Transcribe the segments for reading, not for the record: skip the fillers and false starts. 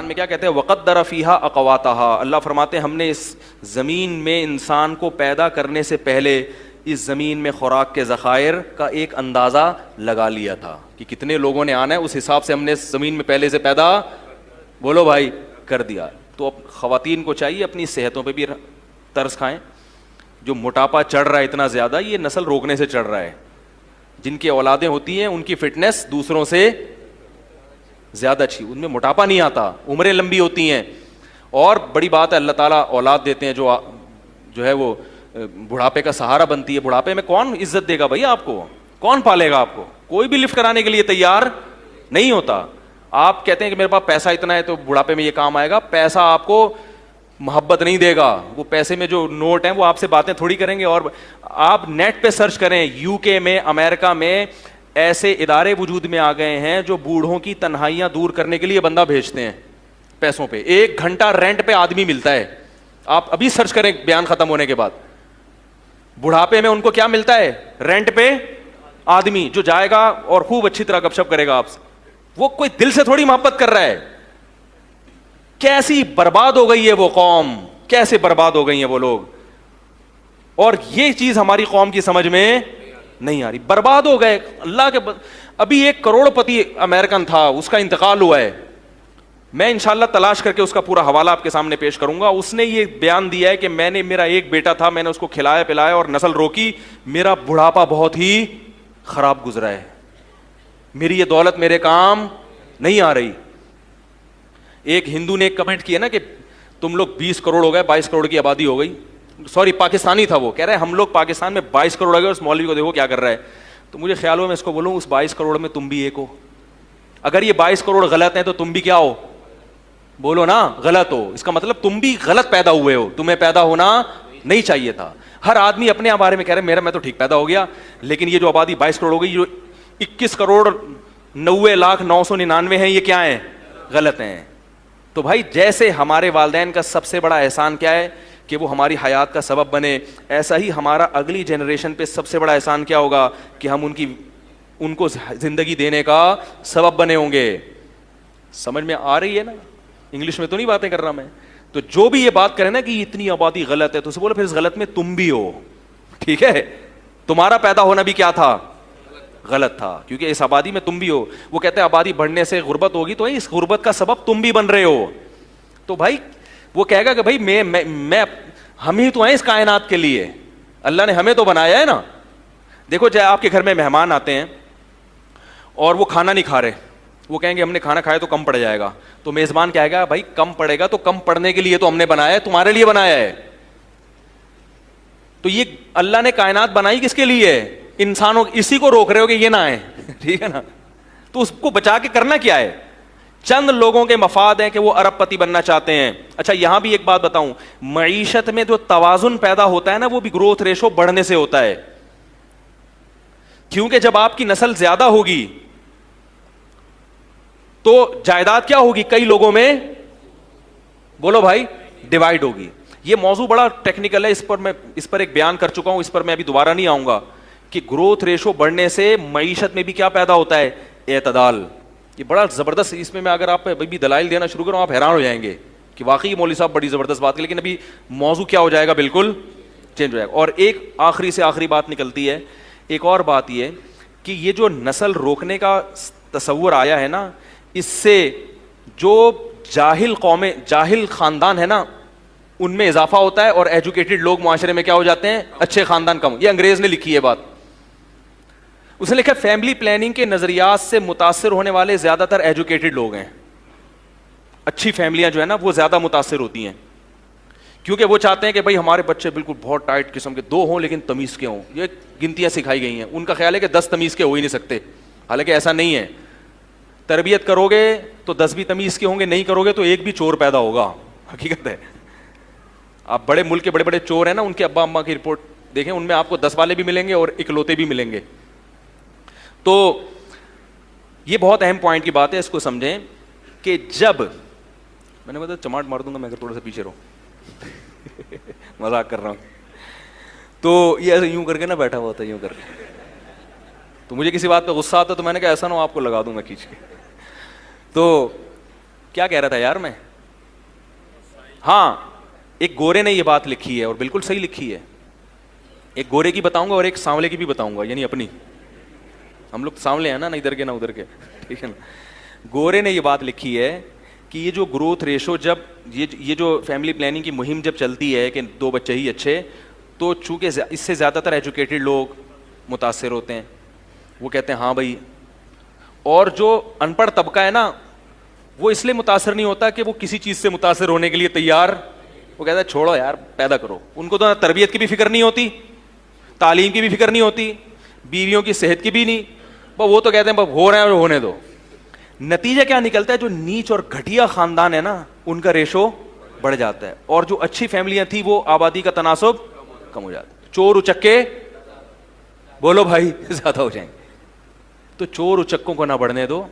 قرآن میں کیا کہتے ہیں, وَقَدَّرَ فِيهَا أَقْوَاتَهَا, اللہ فرماتے ہیں ہم نے اس زمین میں انسان کو پیدا کرنے سے پہلے اس زمین میں خوراک کے ذخائر کا ایک اندازہ لگا لیا تھا کہ کتنے لوگوں نے آنا ہے, اس حساب سے ہم نے زمین میں پہلے سے پیدا, بولو بھائی, کر دیا. تو اب خواتین کو چاہیے اپنی صحتوں پہ بھی ترس کھائیں. جو موٹاپا چڑھ رہا ہے اتنا زیادہ, یہ نسل روکنے سے چڑھ رہا ہے. جن کی اولادیں ہوتی ہیں ان کی فٹنس دوسروں سے زیادہ اچھی, ان میں موٹاپا نہیں آتا, عمریں لمبی ہوتی ہیں. اور بڑی بات ہے اللہ تعالیٰ اولاد دیتے ہیں جو ہے وہ بڑھاپے کا سہارا بنتی ہے. بڑھاپے میں کون عزت دے گا بھائی آپ کو, کون پالے گا آپ کو؟ کوئی بھی لفٹ کرانے کے لیے تیار نہیں ہوتا. آپ کہتے ہیں کہ میرے پاس پیسہ اتنا ہے تو بڑھاپے میں یہ کام آئے گا. پیسہ آپ کو محبت نہیں دے گا. وہ پیسے میں جو نوٹ ہیں وہ آپ سے باتیں تھوڑی کریں گے. اور آپ نیٹ پہ سرچ کریں, یو کے میں, امریکہ میں ایسے ادارے وجود میں آ گئے ہیں جو بوڑھوں کی تنہائیاں دور کرنے کے لیے بندہ بھیجتے ہیں پیسوں پہ. 1 گھنٹہ رینٹ پہ آدمی ملتا ہے. آپ ابھی سرچ کریں بیان ختم ہونے کے بعد, بڑھاپے میں ان کو کیا ملتا ہے, رینٹ پہ آدمی جو جائے گا اور خوب اچھی طرح گپ شپ کرے گا آپ سے. وہ کوئی دل سے تھوڑی محبت کر رہا ہے. کیسی برباد ہو گئی ہے وہ قوم, کیسے برباد ہو گئی ہیں وہ لوگ. اور یہ چیز ہماری قوم کی سمجھ میں نہیں آ رہی. برباد ہو گئے اللہ کے. ابھی 1 کروڑ پتی امریکن تھا, اس کا انتقال ہوا ہے. میں انشاءاللہ تلاش کر کے اس کا پورا حوالہ آپ کے سامنے پیش کروں گا. اس نے یہ بیان دیا ہے کہ میرا ایک بیٹا تھا, میں نے اس کو کھلایا پلایا اور نسل روکی, میرا بڑھاپا بہت ہی خراب گزرا ہے, میری یہ دولت میرے کام نہیں آ رہی. ایک ہندو نے ایک کمنٹ کیا نا کہ تم لوگ 20 کروڑ ہو گئے, 22 کروڑ کی آبادی ہو گئی. سوری پاکستانی تھا وہ, کہہ رہے ہیں ہم لوگ پاکستان میں 22 کروڑ ہو گئے, اس مولوی کو دیکھو کیا کر رہا ہے. تو مجھے خیال ہوا میں اس کو بولوں اس 22 کروڑ میں تم بھی ایک ہو. اگر یہ 22 کروڑ غلط ہیں تو تم بھی کیا ہو, بولو نا, غلط ہو. اس کا مطلب تم بھی غلط پیدا ہوئے ہو, تمہیں پیدا ہونا نہیں چاہیے تھا. ہر آدمی اپنے بارے میں کہہ رہے میں تو ٹھیک پیدا ہو گیا, لیکن یہ جو آبادی 22 کروڑ ہو گئی, جو 21 کروڑ 90,999 ہیں, یہ کیا ہیں, غلط ہیں. تو بھائی جیسے ہمارے والدین کا سب سے بڑا احسان کیا ہے کہ وہ ہماری حیات کا سبب بنے, ایسا ہی ہمارا اگلی جنریشن پہ سب سے بڑا احسان کیا ہوگا کہ ہم ان کو زندگی دینے کا سبب بنے ہوں گے. سمجھ میں آ رہی ہے نا, انگلش میں تو نہیں باتیں کر رہا میں. تو جو بھی یہ بات کرے نا کہ اتنی آبادی غلط ہے, تو اسے بولو پھر اس غلط میں تم بھی ہو. ٹھیک ہے, تمہارا پیدا ہونا بھی کیا تھا, غلط تھا, کیونکہ اس آبادی میں تم بھی ہو. وہ کہتے ہیں آبادی بڑھنے سے غربت ہوگی, تو اس غربت کا سبب تم بھی بن رہے ہو. تو بھائی وہ کہے گا کہ بھائی میں ہم ہی تو ہیں اس کائنات کے لیے, اللہ نے ہمیں تو بنایا ہے نا. دیکھو جب آپ کے گھر میں مہمان آتے ہیں اور وہ کھانا نہیں کھا رہے, وہ کہیں گے ہم نے کھانا کھایا تو کم پڑ جائے گا, تو میزبان کہے گا بھائی کم پڑے گا تو کم پڑنے کے لیے تو ہم نے بنایا ہے, تمہارے لیے بنایا ہے. تو یہ اللہ نے کائنات بنائی کس کے لیے, انسانوں, اسی کو روک رہے ہو کہ یہ نہ آئے. ٹھیک ہے نا, تو اس کو بچا کے کرنا کیا ہے. چند لوگوں کے مفاد ہیں کہ وہ ارب پتی بننا چاہتے ہیں. اچھا یہاں بھی ایک بات بتاؤں, معیشت میں جو توازن پیدا ہوتا ہے نا, وہ بھی گروتھ ریشو بڑھنے سے ہوتا ہے. کیونکہ جب آپ کی نسل زیادہ ہوگی تو جائیداد کیا ہوگی, کئی لوگوں میں, بولو بھائی, ڈیوائڈ ہوگی. یہ موضوع بڑا ٹیکنیکل ہے, اس پر ایک بیان کر چکا ہوں, اس پر میں ابھی دوبارہ نہیں آؤں گا. کہ گروتھ ریشو بڑھنے سے معیشت میں بھی کیا پیدا ہوتا ہے, اعتدال. یہ بڑا زبردست, اس میں اگر آپ بھی دلائل دینا شروع کروں آپ حیران ہو جائیں گے کہ واقعی مولوی صاحب بڑی زبردست بات کی. لیکن ابھی موضوع کیا ہو جائے گا, بالکل چینج ہو جائے گا. اور ایک آخری سے آخری بات نکلتی ہے, ایک اور بات یہ کہ یہ جو نسل روکنے کا تصور آیا ہے نا, اس سے جو جاہل خاندان ہے نا ان میں اضافہ ہوتا ہے, اور ایجوکیٹڈ لوگ معاشرے میں کیا ہو جاتے ہیں, اچھے خاندان کم. یہ انگریز نے لکھی ہے بات. اس نے لکھا فیملی پلاننگ کے نظریات سے متاثر ہونے والے زیادہ تر ایجوکیٹڈ لوگ ہیں. اچھی فیملیاں جو ہے نا وہ زیادہ متاثر ہوتی ہیں, کیونکہ وہ چاہتے ہیں کہ بھائی ہمارے بچے بالکل بہت ٹائٹ قسم کے 2 ہوں لیکن تمیز کے ہوں. یہ گنتیاں سکھائی گئی ہیں. ان کا خیال ہے کہ 10 تمیز کے ہو ہی نہیں سکتے, حالانکہ ایسا نہیں ہے. تربیت کرو گے تو 10 بھی تمیز کے ہوں گے, نہیں کرو گے تو ایک بھی چور پیدا ہوگا. حقیقت ہے. آپ بڑے ملک کے بڑے بڑے چور ہیں نا, ان کے ابا اماں کی رپورٹ دیکھیں, ان میں آپ کو 10 والے بھی ملیں گے اور اکلوتے بھی ملیں گے. تو یہ بہت اہم پوائنٹ کی بات ہے, اس کو سمجھیں کہ جب میں نے بتا چماٹ مار دوں گا میں اگر تھوڑا سا پیچھے رہو, مذاق کر رہا ہوں. تو یہ ایسے یوں کر کے نا بیٹھا ہوا تھا, یوں کر کے, تو مجھے کسی بات پہ غصہ آتا تو میں نے کہا ایسا نہ ہو آپ کو لگا دوں میں کھینچ کے. تو کیا کہہ رہا تھا یار میں؟ ہاں ایک گورے نے یہ بات لکھی ہے اور بالکل صحیح لکھی ہے. ایک گورے کی بتاؤں گا اور ایک سانولے کی بھی بتاؤں گا, یعنی اپنی, ہم لوگ سانولے ہیں نا, نہ ادھر کے نہ ادھر کے, ٹھیک ہے نا. گورے نے یہ بات لکھی ہے کہ یہ جو گروتھ ریشو, جب یہ جو فیملی پلاننگ کی مہم جب چلتی ہے کہ 2 بچے ہی اچھے, تو چونکہ اس سے زیادہ تر ایجوکیٹڈ لوگ متاثر ہوتے ہیں, وہ کہتے ہیں ہاں بھائی, اور جو ان پڑھ طبقہ ہے نا وہ اس لیے متاثر نہیں ہوتا کہ وہ کسی چیز سے متاثر ہونے کے لیے تیار, وہ کہتا ہے چھوڑو یار پیدا کرو. ان کو تو تربیت کی بھی فکر نہیں ہوتی, تعلیم کی بھی فکر نہیں ہوتی, بیویوں کی صحت کی بھی نہیں, وہ تو کہتے ہیں ہو رہے ہیں اور ہونے دو. نتیجہ کیا نکلتا ہے, جو نیچ اور گھٹیا خاندان ہے نا ان کا ریشو بڑھ جاتا ہے, اور جو اچھی فیملیاں تھیں وہ آبادی کا تناسب کم ہو جاتا ہے. چور اچکے بولو بھائی زیادہ ہو جائیں گے, تو چور اچکوں کو نہ بڑھنے دو.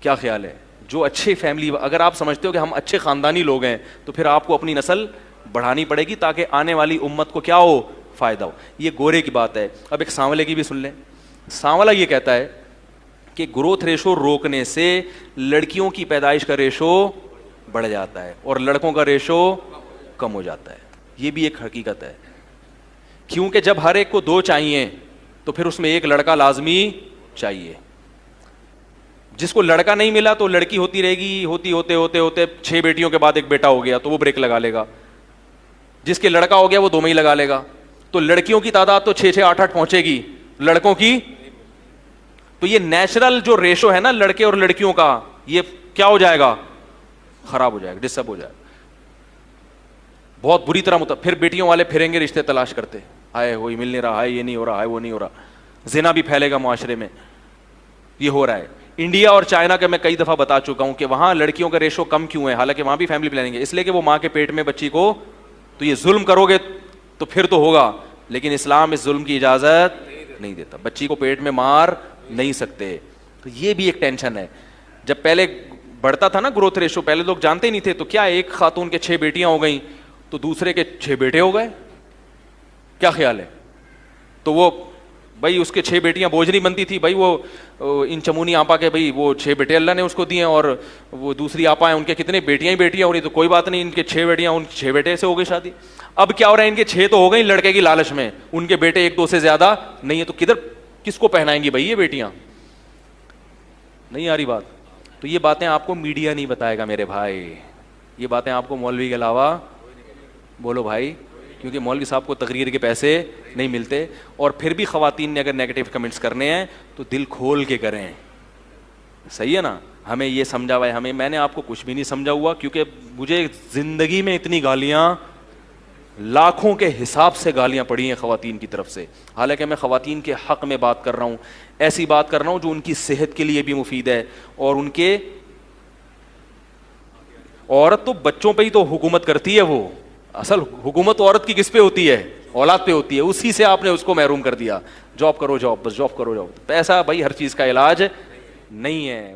کیا خیال ہے؟ جو اچھے فیملی, اگر آپ سمجھتے ہو کہ ہم اچھے خاندانی لوگ ہیں تو پھر آپ کو اپنی نسل بڑھانی پڑے گی تاکہ آنے والی امت کو کیا ہو, فائدہ ہو. یہ گورے کی بات ہے. اب ایک سانولے کی بھی سن لیں. سانولا یہ کہتا ہے کہ گروتھ ریشو روکنے سے لڑکیوں کی پیدائش کا ریشو بڑھ جاتا ہے اور لڑکوں کا ریشو کم ہو جاتا ہے. یہ بھی ایک حقیقت ہے, کیونکہ جب ہر ایک کو 2 چاہیے تو پھر اس میں ایک لڑکا لازمی چاہیے. جس کو لڑکا نہیں ملا تو لڑکی ہوتی رہے گی, ہوتی ہوتے ہوتے ہوتے 6 بیٹیوں کے بعد ایک بیٹا ہو گیا تو وہ بریک لگا لے گا. جس کے لڑکا ہو گیا وہ 2 میں ہی لگا لے گا. تو لڑکیوں کی تعداد تو 6 6 8 8 پہنچے گی, لڑکوں کی, تو یہ نیچرل جو ریشو ہے نا لڑکے اور لڑکیوں کا, یہ کیا ہو جائے گا, خراب ہو جائے گا, ڈسٹرب ہو جائے گا بہت بری طرح. پھر بیٹیوں والے پھریں گے رشتے تلاش کرتے, ہائے وہی مل نہیں رہا, ہائے یہ نہیں ہو رہا, ہائے وہ نہیں ہو رہا. زنا بھی پھیلے گا معاشرے میں. یہ ہو رہا ہے. انڈیا اور چائنا کا میں کئی دفعہ بتا چکا ہوں کہ وہاں لڑکیوں کا ریشو کم کیوں ہے, حالانکہ وہاں بھی فیملی پلاننگ ہے, اس لیے کہ وہ ماں کے پیٹ میں بچی کو, تو یہ ظلم کرو گے تو پھر تو ہوگا, لیکن اسلام اس ظلم کی اجازت نہیں دیتا. بچی کو پیٹ میں مار نہیں سکتے. تو یہ بھی ایک ٹینشن ہے. جب پہلے بڑھتا تھا نا گروتھ ریشو, پہلے لوگ جانتے ہی نہیں تھے, تو کیا ایک خاتون کے 6 بیٹیاں ہو گئیں تو دوسرے کے 6 بیٹے ہو گئے. کیا خیال ہے؟ تو وہ بھائی اس کے 6 بیٹیاں بوجھ نہیں بنتی تھی, بھائی وہ ان چمونی آپا کے بھائی وہ 6 بیٹے اللہ نے اس کو دیے, اور وہ دوسری آپا ہیں ان کے کتنے بیٹیاں ہی بیٹیاں ہو رہی, تو کوئی بات نہیں, ان کے 6 بیٹیاں, ان 6 بیٹے سے ہو گئی شادی. اب کیا ہو رہا ہے, ان کے 6 تو ہو گئی لڑکے کی لالچ میں, ان کے بیٹے 1 2 سے زیادہ نہیں ہے, تو کس کو پہنائیں گی بھائی یہ بیٹیاں؟ نہیں آ رہی بات. تو یہ باتیں آپ کو میڈیا نہیں بتائے گا میرے بھائی, یہ باتیں آپ کو مولوی کے علاوہ, بولو بھائی, کیونکہ مولوی صاحب کو تقریر کے پیسے نہیں ملتے. اور پھر بھی خواتین نے اگر نیگیٹو کمنٹس کرنے ہیں تو دل کھول کے کریں, صحیح ہے نا. ہمیں یہ سمجھا ہوا ہے, میں نے آپ کو کچھ بھی نہیں سمجھا ہوا, کیونکہ مجھے زندگی میں اتنی گالیاں, لاکھوں کے حساب سے گالیاں پڑی ہیں خواتین کی طرف سے. حالانکہ میں خواتین کے حق میں بات کر رہا ہوں, ایسی بات کر رہا ہوں جو ان کی صحت کے لیے بھی مفید ہے, اور ان کے, عورت تو بچوں پہ ہی تو حکومت کرتی ہے, وہ اصل حکومت عورت کی کس پہ ہوتی ہے, اولاد پہ ہوتی ہے. اسی سے آپ نے اس کو محروم کر دیا, جاب کرو جاب, بس جاب کرو جاب. پیسہ بھائی ہر چیز کا علاج نہیں ہے.